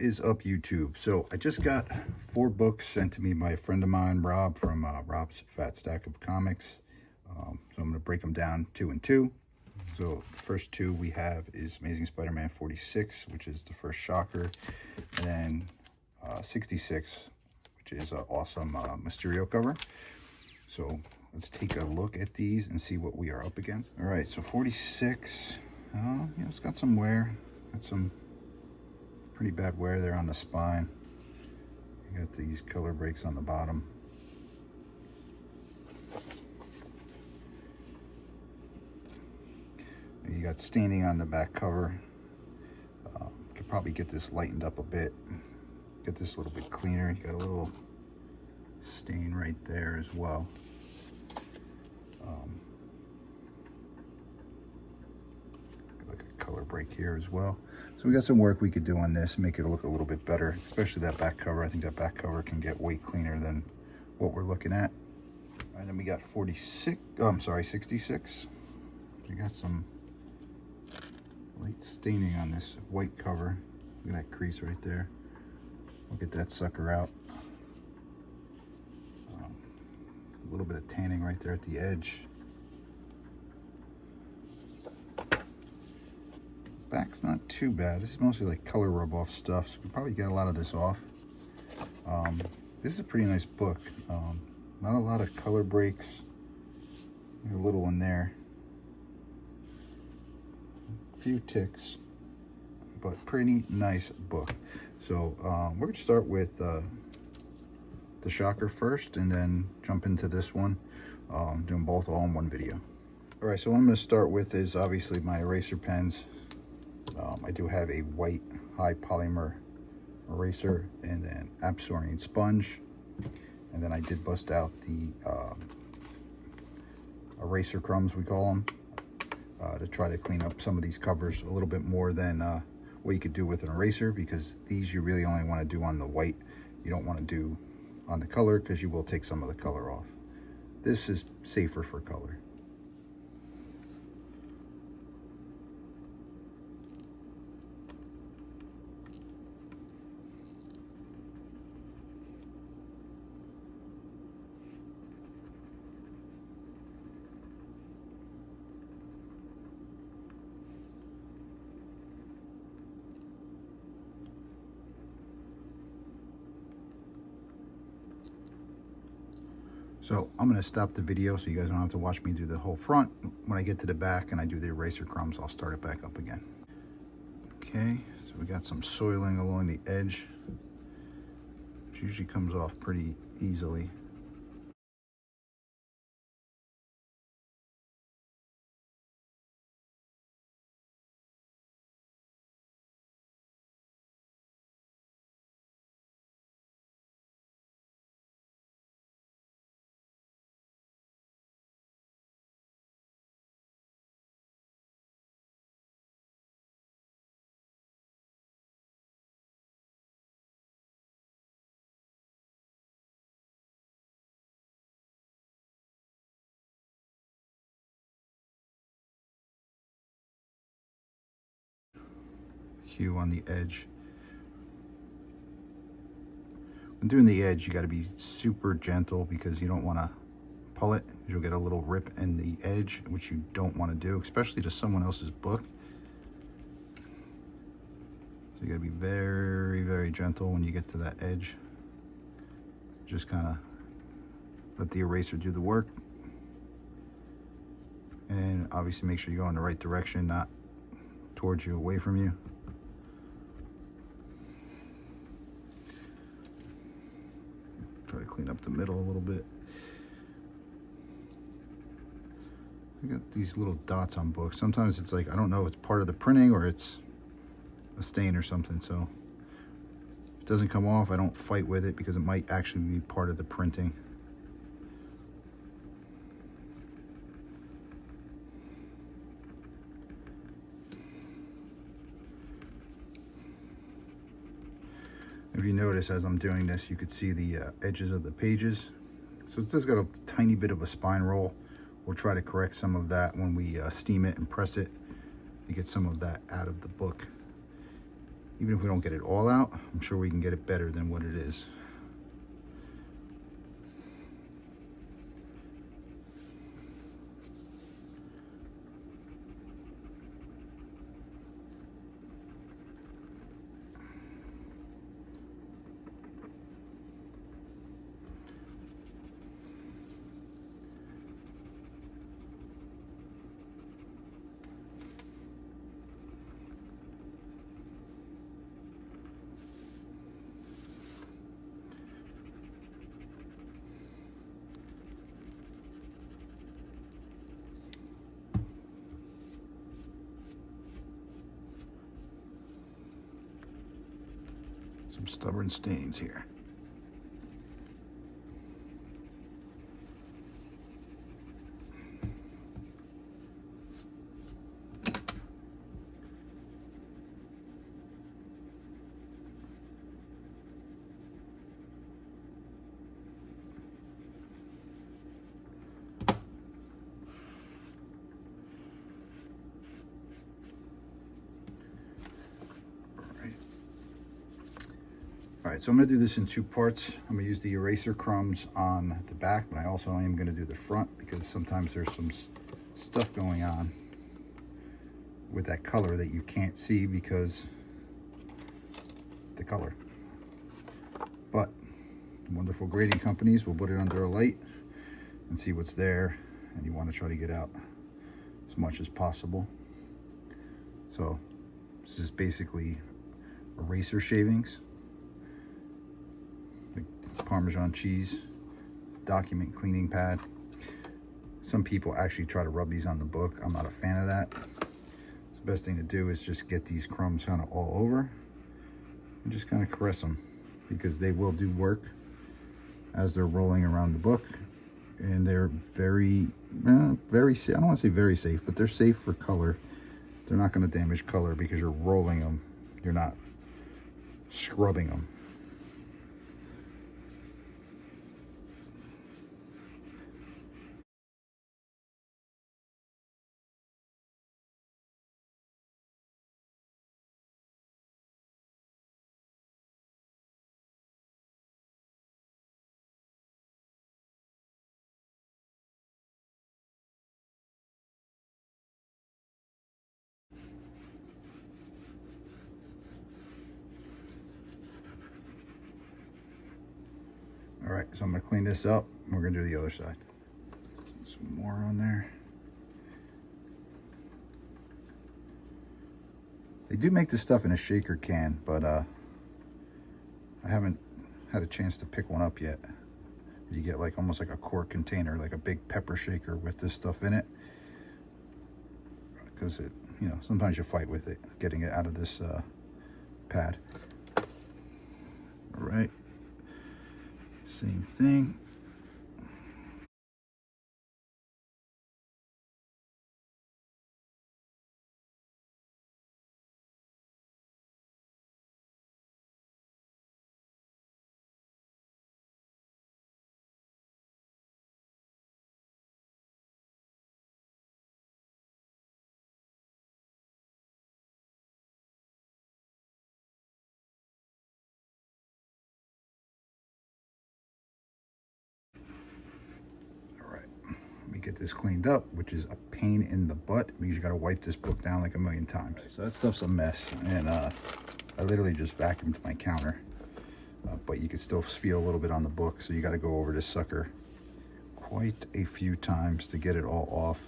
is up, YouTube? So I just got 4 books sent to me by a friend of mine, Rob, from Rob's Fat Stack of Comics. So I'm going to break them down 2 and 2. So the first 2 we have is Amazing Spider-Man 46, which is the first Shocker, and then 66, which is an awesome Mysterio cover. So let's take a look at these and see what we are up against. All right, so 46, it's got some wear, got some pretty bad wear there on the spine. You got these color breaks on the bottom. You got staining on the back cover. Could probably get this lightened up a bit, get this a little bit cleaner. You got a little stain right there as well. Like a color break here as well. So we got some work we could do on this, make it look a little bit better, especially that back cover. I think that back cover can get way cleaner than what we're looking at. And then we got 66. We got some light staining on this white cover. Look at that crease right there. We'll get that sucker out. A little bit of tanning right there at the edge. Back's not too bad. This is mostly like color rub off stuff, so we probably get a lot of this off. This is a pretty nice book. Not a lot of color breaks. A little one there. A few ticks, but pretty nice book. So we're going to start with the Shocker first, and then jump into this one, doing both all in one video. All right, so what I'm going to start with is obviously my eraser pens. I do have a white high polymer eraser and then absorbing sponge, and then I did bust out the eraser crumbs, we call them, to try to clean up some of these covers a little bit more than what you could do with an eraser, because these you really only want to do on the white. You don't want to do on the color, because you will take some of the color off. This is safer for color. So I'm going to stop the video so you guys don't have to watch me do the whole front. When I get to the back and I do the eraser crumbs, I'll start it back up again. Okay, so we got some soiling along the edge, which usually comes off pretty easily. Hue on the edge. When doing the edge, you got to be super gentle, because you don't want to pull it. You'll get a little rip in the edge, which you don't want to do, especially to someone else's book. So you got to be very, very gentle when you get to that edge. Just kind of let the eraser do the work, and obviously make sure you go in the right direction, not towards you, away from you. Try to clean up the middle a little bit. I got these little dots on books. Sometimes it's like, I don't know if it's part of the printing or it's a stain or something. So if it doesn't come off, I don't fight with it, because it might actually be part of the printing. If you notice, as I'm doing this, you could see the edges of the pages. So it's just got a tiny bit of a spine roll. We'll try to correct some of that when we steam it and press it to get some of that out of the book. Even if we don't get it all out, I'm sure we can get it better than what it is. Some stubborn stains here. All right, so I'm going to do this in two parts. I'm going to use the eraser crumbs on the back, but I also am going to do the front because sometimes there's some stuff going on with that color that you can't see because the color. But wonderful grading companies will put it under a light and see what's there, and you want to try to get out as much as possible. So this is basically eraser shavings. Parmesan cheese document cleaning pad. Some people actually try to rub these on the book. I'm not a fan of that. So the best thing to do is just get these crumbs kind of all over and just kind of caress them, because they will do work as they're rolling around the book, and they're very safe. I don't want to say very safe, but they're safe for color. They're not going to damage color because you're rolling them. You're not scrubbing them. All right, so I'm going to clean this up. And we're going to do the other side. Some more on there. They do make this stuff in a shaker can, but I haven't had a chance to pick one up yet. You get like almost like a quart container, like a big pepper shaker with this stuff in it, because it, you know, sometimes you fight with it getting it out of this pad. All right, same thing. Let me get this cleaned up, which is a pain in the butt because you got to wipe this book down like a million times. So that stuff's a mess, and I literally just vacuumed my counter, but you can still feel a little bit on the book, so you got to go over this sucker quite a few times to get it all off.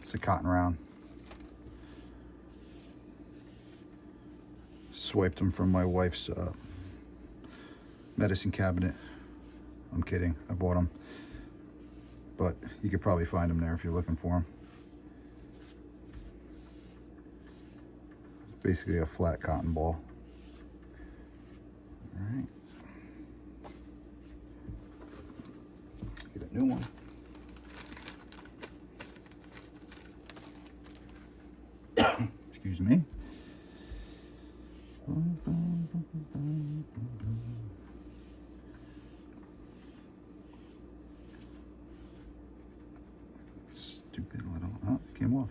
It's a cotton round. Swiped them from my wife's medicine cabinet. I'm kidding, I bought them. But you could probably find them there if you're looking for them. It's basically a flat cotton ball. All right. Get a new one. Excuse me. Stupid little, oh, it came off.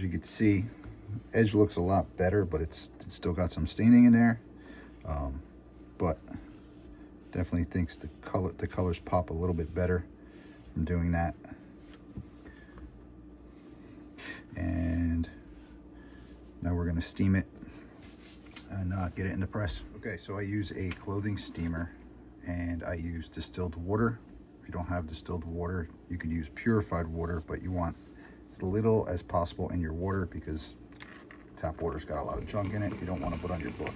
you can see, edge looks a lot better, but it's still got some staining in there. But definitely thinks the colors pop a little bit better from doing that. And now we're going to steam it and get it in the press. Okay, so I use a clothing steamer and I use distilled water. If you don't have distilled water, you can use purified water, but you want as little as possible in your water because tap water's got a lot of junk in it you don't want to put on your book.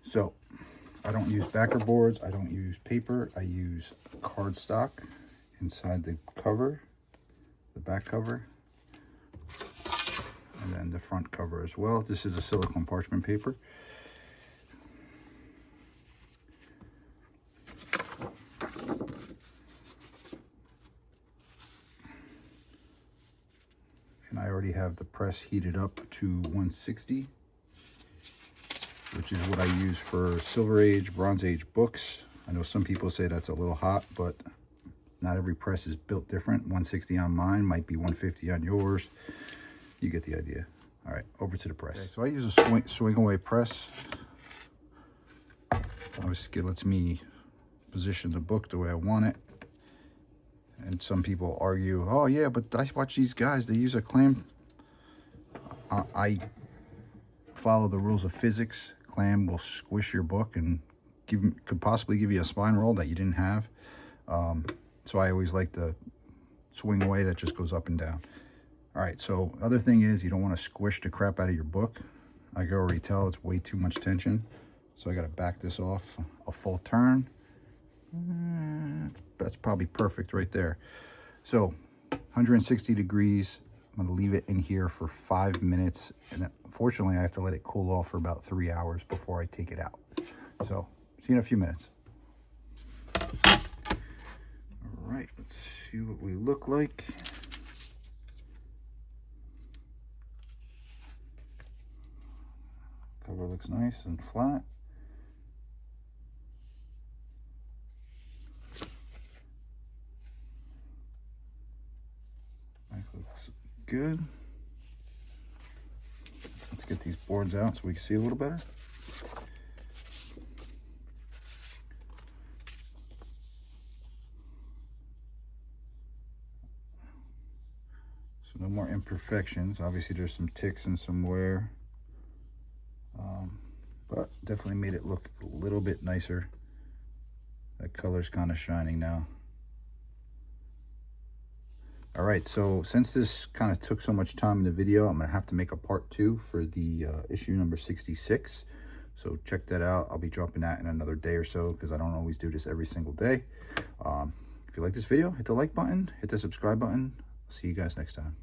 So I don't use backer boards, I don't use paper, I use cardstock inside the cover, the back cover, and then the front cover as well. This is a silicone parchment paper. And I already have the press heated up to 160. Which is what I use for Silver Age, Bronze Age books. I know some people say that's a little hot, but not every press is built different. 160 on mine, might be 150 on yours. You get the idea. All right, over to the press. Okay, so I use a swing away press. Obviously, it lets me position the book the way I want it. And some people argue, oh yeah, but I watch these guys, they use a clam. I follow the rules of physics. Clam will squish your book and could possibly give you a spine roll that you didn't have. So I always like the swing away that just goes up and down. All right, so other thing is you don't want to squish the crap out of your book. I can already tell it's way too much tension. So I got to back this off a full turn. That's probably perfect right there. So 160 degrees. I'm going to leave it in here for 5 minutes, and unfortunately I have to let it cool off for about 3 hours before I take it out. So see you in a few minutes. All right, let's see what we look like. Cover looks nice and flat. That looks good. Let's get these boards out so we can see a little better. So no more imperfections. Obviously there's some ticks and some wear, but definitely made it look a little bit nicer. That color's kind of shining now. All right, so since this kind of took so much time in the video, I'm gonna have to make a part 2 for the issue number 66. So check that out. I'll be dropping that in another day or so because I don't always do this every single day. If you like this video, hit the like button, hit the subscribe button. I'll see you guys next time.